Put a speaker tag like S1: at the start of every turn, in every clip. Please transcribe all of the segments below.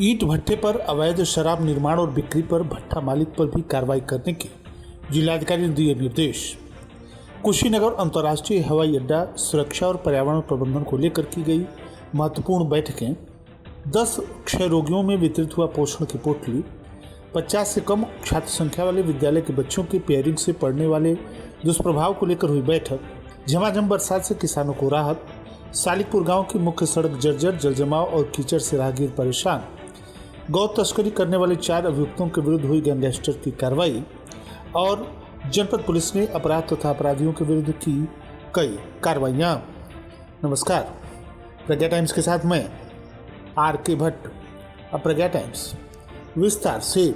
S1: ईंट भट्ठे पर अवैध शराब निर्माण और बिक्री पर भट्ठा मालिक पर भी कार्रवाई करने के जिलाधिकारी ने दिए निर्देश। कुशीनगर अंतर्राष्ट्रीय हवाई अड्डा सुरक्षा और पर्यावरण प्रबंधन को लेकर की गई महत्वपूर्ण बैठकें, 10 क्षय रोगियों में वितरित हुआ पोषण की पोटली, 50 से कम छात्र संख्या वाले विद्यालय के बच्चों के पेयरिंग से पड़ने वाले दुष्प्रभाव को लेकर हुई बैठक, झमाझम बरसात से किसानों को राहत, सालिकपुर गांव की मुख्य सड़क जर्जर, जलजमाव और कीचड़ से राहगीर परेशान, गौ तस्करी करने वाले 4 अभियुक्तों के विरुद्ध हुई गैंगस्टर की कार्रवाई और जनपद पुलिस ने अपराध तथा अपराधियों के विरुद्ध की कई कार्रवाइयाँ। नमस्कार, प्रज्ञा टाइम्स के साथ मैं आर.के. भट्ट। अब प्रज्ञा टाइम्स विस्तार से।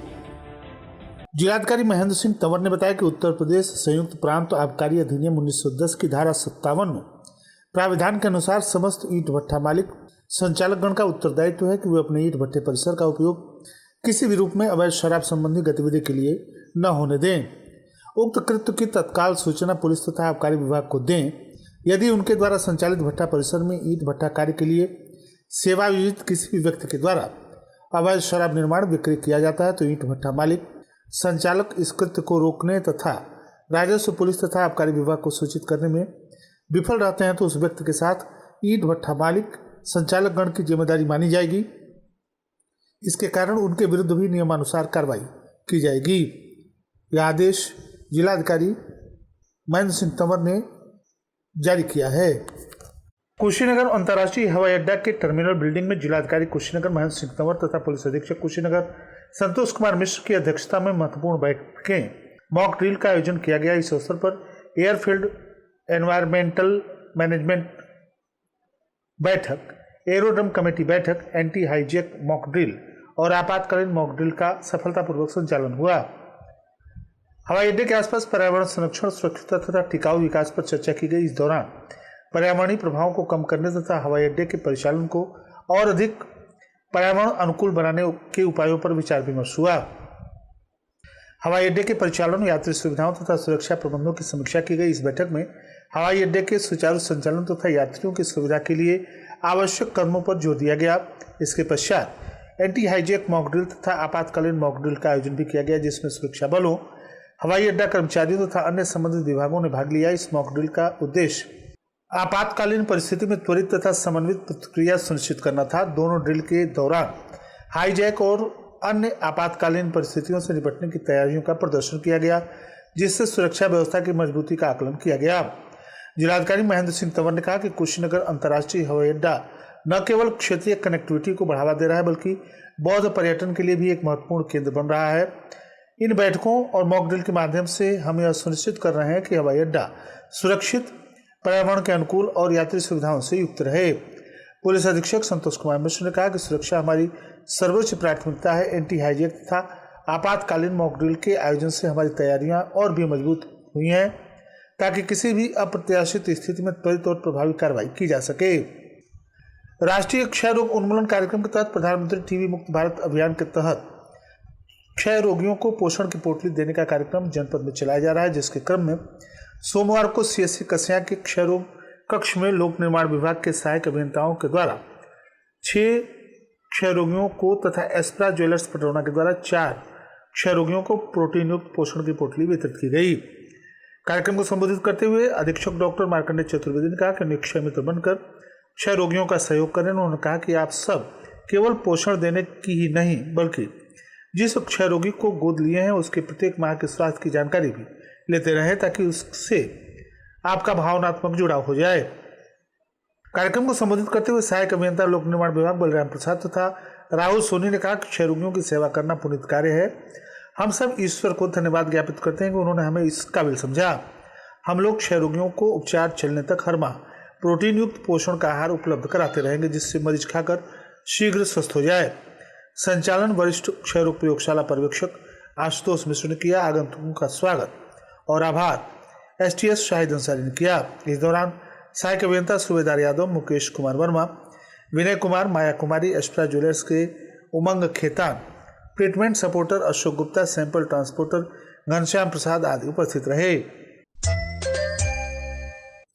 S1: जिलाधिकारी महेंद्र सिंह तंवर ने बताया कि उत्तर प्रदेश संयुक्त प्रांत आबकारी अधिनियम 1910 की धारा 57 प्राविधान के अनुसार समस्त ईंट भट्ठा मालिक संचालकगण का उत्तरदायित्व है कि वे अपने ईंट भट्ठे परिसर का उपयोग किसी भी रूप में अवैध शराब संबंधी गतिविधि के लिए न होने दें। उक्त कृत्य की तत्काल सूचना पुलिस तथा आबकारी विभाग को दें। यदि उनके द्वारा संचालित भट्ठा परिसर में ईंट भट्ठा कार्य के लिए सेवायोजित किसी भी व्यक्ति के द्वारा अवैध शराब निर्माण बिक्री किया जाता है तो ईंट भट्ठा मालिक संचालक इस कृत्य को रोकने तथा राजस्व पुलिस तथा आबकारी विभाग को सूचित करने में विफल रहते हैं तो उस व्यक्ति के साथ ईंट भट्ठा मालिक संचालक गण की जिम्मेदारी मानी जाएगी। इसके कारण उनके विरुद्ध भी नियमानुसार कार्रवाई की जाएगी। यह आदेश जिलाधिकारी महेंद्र सिंह तंवर ने जारी किया है। कुशीनगर अंतर्राष्ट्रीय हवाई अड्डा के टर्मिनल बिल्डिंग में जिलाधिकारी कुशीनगर महेंद्र सिंह तंवर तथा पुलिस अधीक्षक कुशीनगर संतोष कुमार मिश्र की अध्यक्षता में महत्वपूर्ण बैठकें मॉक ड्रिल का आयोजन किया गया। इस अवसर पर एयरफील्ड एनवायरमेंटल मैनेजमेंट बैठक, एरोड्रम कमेटी बैठक, एंटी हाईजैक मॉक ड्रिल और आपातकालीन मॉक ड्रिल का सफलतापूर्वक संचालन हुआ। हवाई अड्डे के आसपास पर्यावरण संरक्षण, सुरक्षित तथा टिकाऊ विकास पर चर्चा की गई। इस दौरान पर्यावरणीय प्रभावों को कम करने तथा हवाई अड्डे के परिचालन को और अधिक पर्यावरण अनुकूल बनाने के उपायों पर विचार विमर्श हुआ। हवाई अड्डे के परिचालन, यात्री सुविधाओं तथा सुरक्षा प्रबंधों की समीक्षा की गई। इस बैठक में हवाई अड्डे के सुचारू संचालन तथा यात्रियों की सुविधा के लिए आवश्यक कदमों पर जोर दिया गया। इसके पश्चात एंटी हाईजैक मॉक ड्रिल तथा आपातकालीन मॉक ड्रिल का आयोजन भी किया गया, जिसमें सुरक्षा बलों, हवाई अड्डा कर्मचारियों तथा अन्य संबंधित विभागों ने भाग लिया। इस मॉक ड्रिल का उद्देश्य आपातकालीन परिस्थिति में त्वरित तथा समन्वित प्रतिक्रिया सुनिश्चित करना था। दोनों ड्रिल के दौरान हाईजैक और अन्य आपातकालीन परिस्थितियों से निपटने की तैयारियों का प्रदर्शन किया गया, जिससे सुरक्षा व्यवस्था की मजबूती का आकलन किया गया। जिलाधिकारी महेंद्र सिंह तंवर ने कहा कि कुशीनगर अंतर्राष्ट्रीय हवाई अड्डा न केवल क्षेत्रीय कनेक्टिविटी को बढ़ावा दे रहा है बल्कि बौद्ध पर्यटन के लिए भी एक महत्वपूर्ण केंद्र बन रहा है। इन बैठकों और मॉक ड्रिल के माध्यम से हम यह सुनिश्चित कर रहे हैं कि हवाई अड्डा सुरक्षित, पर्यावरण के अनुकूल और यात्री सुविधाओं से युक्त रहे। पुलिस अधीक्षक संतोष कुमार मिश्र ने कहा कि सुरक्षा हमारी सर्वोच्च प्राथमिकता है। एंटी हाईजैक तथा आपातकालीन मॉक ड्रिल के आयोजन से हमारी तैयारियां और भी मजबूत हुई हैं ताकि किसी भी अप्रत्याशित स्थिति में त्वरित और प्रभावी कार्रवाई की जा सके। राष्ट्रीय क्षय रोग उन्मूलन कार्यक्रम के तहत प्रधानमंत्री टीबी मुक्त भारत अभियान के तहत क्षय रोगियों को पोषण की पोटली देने का कार्यक्रम जनपद में चलाया जा रहा है, जिसके क्रम में सोमवार को सीएससी कस्या के क्षय रोग कक्ष में लोक निर्माण विभाग के सहायक अभियंताओं के द्वारा 6 क्षय रोगियों को तथा एस्प्रा ज्वेलर्स पटरौना के द्वारा 4 क्षय रोगियों को प्रोटीन युक्त पोषण की पोटली वितरित की गई। कार्यक्रम को संबोधित करते हुए अधीक्षक डॉक्टर मार्कंडेय चतुर्वेदी ने कहा कि निक्षय मित्र बनकर क्षय रोगियों का सहयोग करें। उन्होंने कहा कि आप सब केवल पोषण देने की ही नहीं बल्कि जिस क्षय रोगी को गोद लिए हैं उसके प्रत्येक माह के स्वास्थ्य की जानकारी भी लेते रहें ताकि उससे आपका भावनात्मक जुड़ाव हो जाए। कार्यक्रम को संबोधित करते हुए सहायक अभियंता लोक निर्माण विभाग बलराम प्रसाद तथा राहुल सोनी ने कहा कि क्षय रोगियों की सेवा करना पुनीत कार्य है। हम सब ईश्वर को धन्यवाद ज्ञापित करते हैं कि उन्होंने हमें इस काबिल समझा। हम लोग क्षय रोगियों को उपचार चलने तक हर माह प्रोटीन युक्त पोषण का आहार उपलब्ध कराते रहेंगे, जिससे मरीज खाकर शीघ्र स्वस्थ हो जाए। संचालन वरिष्ठ क्षय रोग प्रयोगशाला पर्यवेक्षक आशुतोष मिश्र ने किया। आगंतुकों का स्वागत और आभार एसटीएस शाहिद अंसारी ने किया। इस दौरान सहायक अभियंता सूबेदार यादव, मुकेश कुमार वर्मा, विनय कुमार, माया कुमारी, एस्प्रा ज्वेलर्स के Umang Khetan, treatment supporter Ashok Gupta, sample transporter Ghanshyam Prasad आदि उपस्थित रहे।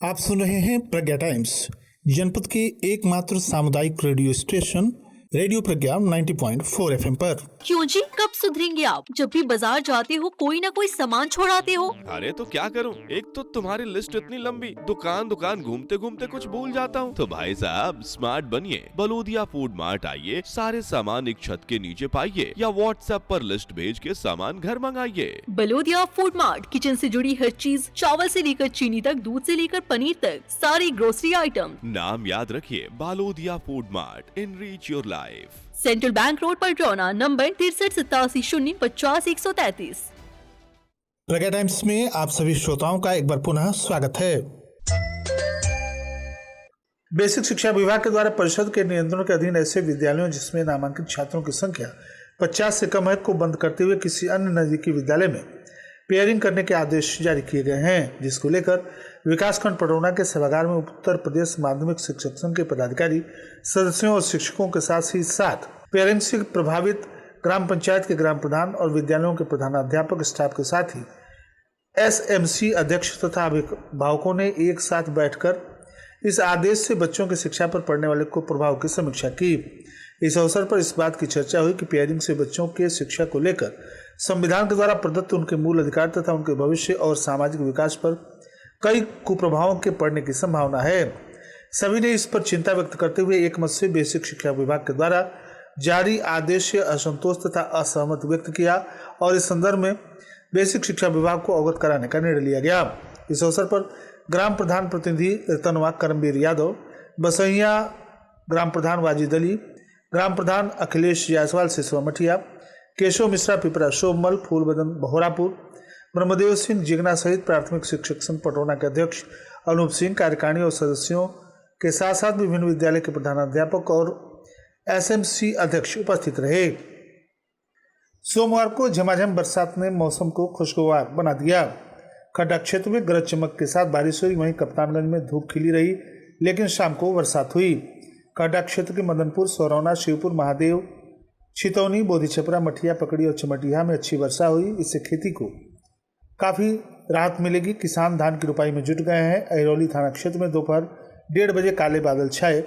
S1: आप सुन रहे हैं प्रज्ञा टाइम्स, जनपद के एकमात्र सामुदायिक रेडियो स्टेशन रेडियो प्रज्ञा 90.4 FM पर।
S2: क्यों जी, कब सुधरेंगे आप? जब भी बाजार जाते हो कोई ना कोई सामान छोड़ाते हो।
S3: अरे तो क्या करूं? एक तो तुम्हारी लिस्ट इतनी लंबी, दुकान दुकान घूमते घूमते कुछ भूल जाता हूं। तो भाई साहब स्मार्ट बनिए, बलोदिया फूड मार्ट आइए, सारे सामान एक छत के नीचे पाइए या व्हाट्सएप पर लिस्ट भेज के सामान घर मंगाइए।
S2: बलोदिया फूड मार्ट, किचन से जुड़ी हर चीज, चावल से लेकर चीनी तक, दूध से लेकर पनीर तक, सारी ग्रोसरी आइटम।
S3: नाम याद रखिए, Balodia food mart, in reach your life.
S2: Central bank road पर ड्रोना, नंबर 6387050133।
S1: प्रज्ञा टाइम्स में आप सभी श्रोताओं का एक बार पुनः स्वागत है। बेसिक शिक्षा विभाग के द्वारा परिषद के नियंत्रण के अधीन ऐसे विद्यालयों जिसमें नामांकित छात्रों की संख्या 50 से कम है को बंद करते हुए किसी अन्य नजदीकी विद्यालय में पेयरिंग करने के आदेश जारी किए गए हैं, जिसको लेकर विकासखंड पटौना के सभागार में उत्तर प्रदेश माध्यमिक शिक्षक संघ के पदाधिकारी, सदस्यों और शिक्षकों के साथ पेयरिंग से प्रभावित ग्राम पंचायत के ग्राम प्रधान और विद्यालयों के प्रधानाध्यापक स्टाफ के साथ ही SMC अध्यक्ष तथा अभिभावकों ने एक साथ बैठकर इस आदेश से बच्चों की शिक्षा पर पड़ने वाले कुप्रभाव की समीक्षा की। इस अवसर पर इस बात की चर्चा हुई कि पेयरिंग से बच्चों के शिक्षा को लेकर संविधान के द्वारा प्रदत्त उनके मूल अधिकार तथा उनके भविष्य और सामाजिक विकास पर कई कुप्रभावों के पड़ने की संभावना है। सभी ने इस पर चिंता व्यक्त करते हुए एक मत से बेसिक शिक्षा विभाग के द्वारा जारी आदेश से असंतोष तथा असहमत व्यक्त किया और इस संदर्भ में बेसिक शिक्षा विभाग को अवगत कराने का निर्णय लिया गया। इस अवसर पर ग्राम प्रधान प्रतिनिधि रतनवा करमवीर यादव, बसैया ग्राम प्रधान वाजिद अली, ग्राम प्रधान अखिलेश जायसवाल सिसवा मठिया, केशव मिश्रा पिपरा शोभमल, फूलबदन बहोरापुर, ब्रह्मदेव सिंह जिगना सहित प्राथमिक शिक्षक संघ पटौना के अध्यक्ष अनूप सिंह, कार्यकारिणी और सदस्यों के साथ साथ विभिन्न विद्यालय के प्रधानाध्यापक और SMC अध्यक्ष उपस्थित रहे। सोमवार को झमाझम बरसात ने मौसम को खुशगवार बना दिया। खड्डा क्षेत्र में गरज चमक के साथ बारिश हुई, वहीं कप्तानगंज में धूप खिली रही, लेकिन शाम को बरसात हुई। खड्डा क्षेत्र के मदनपुर, सौरौना, शिवपुर, महादेव, छितौनी, बोधी छपरा, मठिया, पकड़ी और चमटिया में अच्छी वर्षा हुई। इससे खेती को काफ़ी राहत मिलेगी। किसान धान की रुपाई में जुट गए हैं। अहिरौली थाना क्षेत्र में दोपहर 1:30 बजे काले बादल छाए,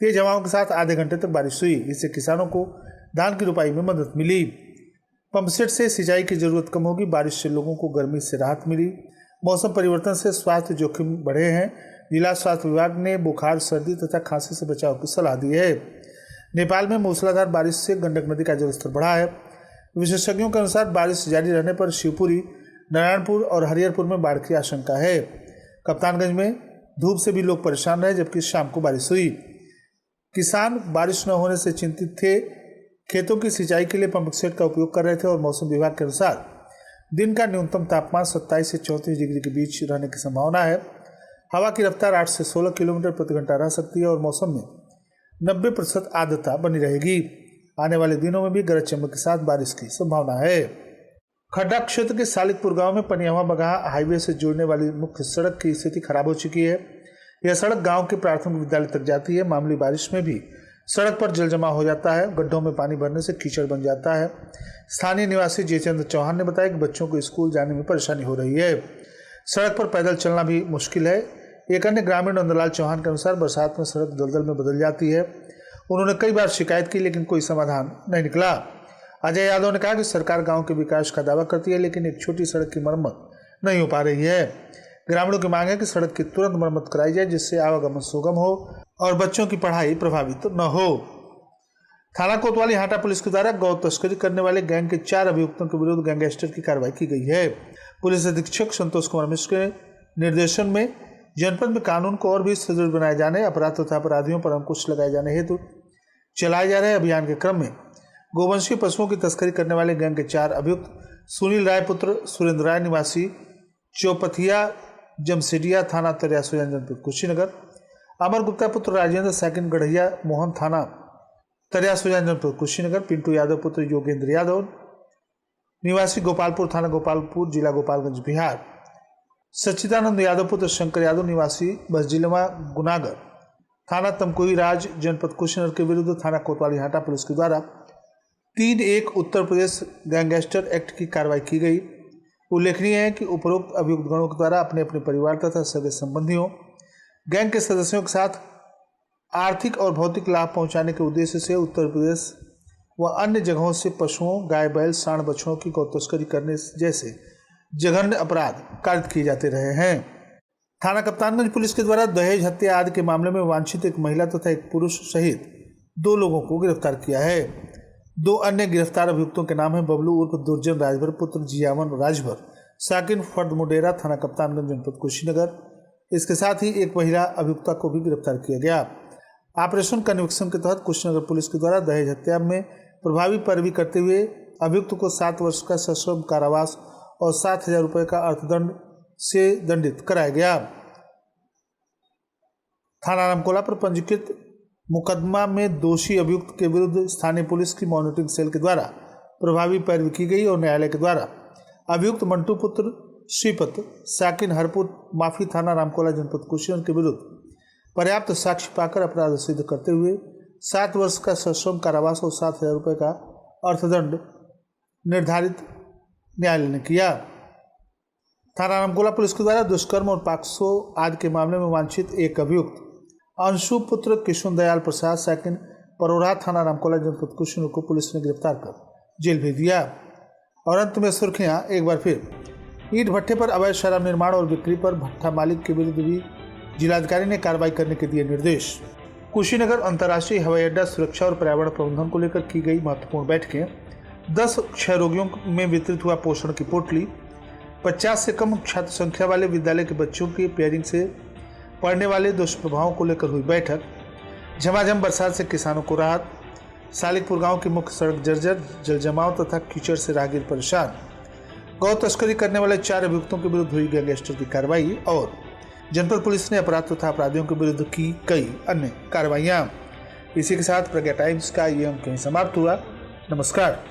S1: तेज हवाओं के साथ आधे घंटे तक बारिश हुई। इससे किसानों को धान की रुपाई में मदद मिली। पंपसेट से सिंचाई की जरूरत कम होगी। बारिश से लोगों को गर्मी से राहत मिली। मौसम परिवर्तन से स्वास्थ्य जोखिम बढ़े हैं। जिला स्वास्थ्य विभाग ने बुखार, सर्दी तथा खांसी से बचाव की सलाह दी है। नेपाल में मूसलाधार बारिश से गंडक नदी का जलस्तर बढ़ा है। विशेषज्ञों के अनुसार बारिश जारी रहने पर शिवपुरी, नारायणपुर और हरिहरपुर में बाढ़ की आशंका है। कप्तानगंज में धूप से भी लोग परेशान रहे, जबकि शाम को बारिश हुई। किसान बारिश न होने से चिंतित थे। खेतों की सिंचाई के लिए पंप सेट का उपयोग कर रहे थे और मौसम विभाग के अनुसार दिन का न्यूनतम तापमान 27 से 34 डिग्री के बीच रहने की संभावना है। हवा की रफ्तार 8 से 16 किलोमीटर प्रति घंटा रह सकती है और मौसम में 90% आर्द्रता बनी रहेगी। आने वाले दिनों में भी गरज चमक के साथ बारिश की संभावना है। खड्डा क्षेत्र के सालिकपुर गांव में पनियावा बगहा हाईवे से जोड़ने वाली मुख्य सड़क की स्थिति खराब हो चुकी है। यह सड़क गांव के प्राथमिक विद्यालय तक जाती है। मामूली बारिश में भी सड़क पर जल जमा हो जाता है। गड्ढों में पानी भरने से कीचड़ बन जाता है। स्थानीय निवासी जयचंद्र चौहान ने बताया कि बच्चों को स्कूल जाने में परेशानी हो रही है। सड़क पर पैदल चलना भी मुश्किल है। एक अन्य ग्रामीण नंदलाल चौहान के अनुसार बरसात में सड़क दलदल में बदल जाती है। उन्होंने कई बार शिकायत की, लेकिन कोई समाधान नहीं निकला। अजय यादव ने कहा कि सरकार गांव के विकास का दावा करती है, लेकिन एक छोटी सड़क की मरम्मत नहीं हो पा रही है। ग्रामीणों की मांग है कि सड़क की तुरंत मरम्मत कराई जाए, जिससे आवागमन सुगम हो और बच्चों की पढ़ाई प्रभावित न हो। थाना कोतवाली हाटा पुलिस के द्वारा गौ तस्करी करने वाले गैंग के 4 अभियुक्तों के विरुद्ध गैंगस्टर की कार्रवाई की गई है। पुलिस अधीक्षक संतोष कुमार मिश्र के निर्देशन में जनपद में कानून को और भी सुदृढ़ बनाए जाने, अपराध तथा अपराधियों पर अंकुश लगाए जाने हेतु चलाए जा रहे अभियान के क्रम में गोवंशीय पशुओं की तस्करी करने वाले गैंग के 4 अभियुक्त सुनील राय पुत्र सुरेंद्र राय निवासी चौपथिया जमसेडिया थाना तरिया सुजानपुर कुशीनगर, अमर गुप्ता पुत्र राजेंद्र साकिन गढ़िया मोहन थाना तरिया सुजानपुर कुशीनगर, पिंटू यादव पुत्र योगेंद्र यादव निवासी गोपालपुर थाना गोपालपुर जिला गोपालगंज बिहार, सच्चिदानंद यादव पुत्र शंकर यादव निवासी बसजिलवा गुनागर थाना तमकुही राज जनपद कुशीनगर के विरुद्ध थाना कोतवाली हाटा पुलिस के द्वारा 3(1) उत्तर प्रदेश गैंगस्टर एक्ट की कार्रवाई की गई। उल्लेखनीय है कि उपरोक्त अभियुक्त गणों के द्वारा अपने अपने परिवार तथा सगे संबंधियों, गैंग के सदस्यों के साथ आर्थिक और भौतिक लाभ पहुंचाने के उद्देश्य से उत्तर प्रदेश व अन्य जगहों से पशुओं, गाय, बैल, सांड, बछड़ों की गौ तस्करी करने जैसे जघन्य अपराध कारित किए जाते रहे हैं। थाना कप्तानगंज पुलिस के द्वारा दहेज हत्या आदि के मामले में वांछित एक महिला तथा एक पुरुष सहित 2 लोगों को गिरफ्तार किया है। 2 अन्य गिरफ्तार अभियुक्तों के नाम है बबलू उर्फ दुर्जन राजभर पुत्र जियावन राजभर, साकिन फर्द मुडेरा, थाना कप्तानगंज, जनपद कुशीनगर। इसके साथ ही एक महिला अभियुक्ता को भी गिरफ्तार किया गया। ऑपरेशन कन्विक्शन के तहत कुशीनगर पुलिस के द्वारा दहेज हत्या में प्रभावी पैरवी करते हुए अभियुक्त को 7 वर्ष का सश्रम कारावास और 7,000 रुपये का अर्थदंड से दंडित कराया गया। थाना रामकोला पर पंजीकृत मुकदमा में दोषी अभियुक्त के विरुद्ध स्थानीय पुलिस की मॉनिटरिंग सेल के द्वारा प्रभावी पैरवी की गई और न्यायालय के द्वारा अभियुक्त मंटू पुत्र श्रीपत साकिन हरपुर माफी थाना रामकोला जनपद कुशीनगर के विरुद्ध पर्याप्त साक्ष्य पाकर अपराध सिद्ध करते हुए 7 वर्ष का सश्रम कारावास और 7,000 रुपये का अर्थदंड निर्धारित न्यायालय ने किया। थाना रामकोला पुलिस के द्वारा दुष्कर्म और पाक्सो आदि के मामले में वांछित एक अभियुक्त अंशु पुत्र किशुन दयाल प्रसाद साकिन परोरा थाना रामकोला जनपद कुशीनगर को पुलिस ने गिरफ्तार कर जेल भेज दिया। और अंत में सुर्खियां एक बार फिर, ईंट भट्ठे पर अवैध शराब निर्माण और बिक्री पर भट्ठा मालिक के विरुद्ध भी जिलाधिकारी ने कार्रवाई करने के दिए निर्देश। कुशीनगर अंतर्राष्ट्रीय हवाई अड्डा सुरक्षा और पर्यावरण प्रबंधन को लेकर की गई महत्वपूर्ण बैठकें। 10 क्षय रोगियों में वितरित हुआ पोषण की पोटली। 50 से कम छात्र संख्या वाले विद्यालय के बच्चों की पेयरिंग से पड़ने वाले दुष्प्रभावों को लेकर हुई बैठक। झमाझम बरसात से किसानों को राहत। सालिकपुर गांव की मुख्य सड़क जर्जर, जल जमाव तथा कीचड़ से राहगीर परेशान। गौ तस्करी करने वाले 4 अभियुक्तों के विरुद्ध हुई गैंगस्टर की कार्रवाई। और जनपद पुलिस ने अपराध तथा अपराधियों के विरुद्ध की कई अन्य कार्रवाइयां। इसी के साथ प्रज्ञा टाइम्स का ये अंक यहीं समाप्त हुआ। नमस्कार।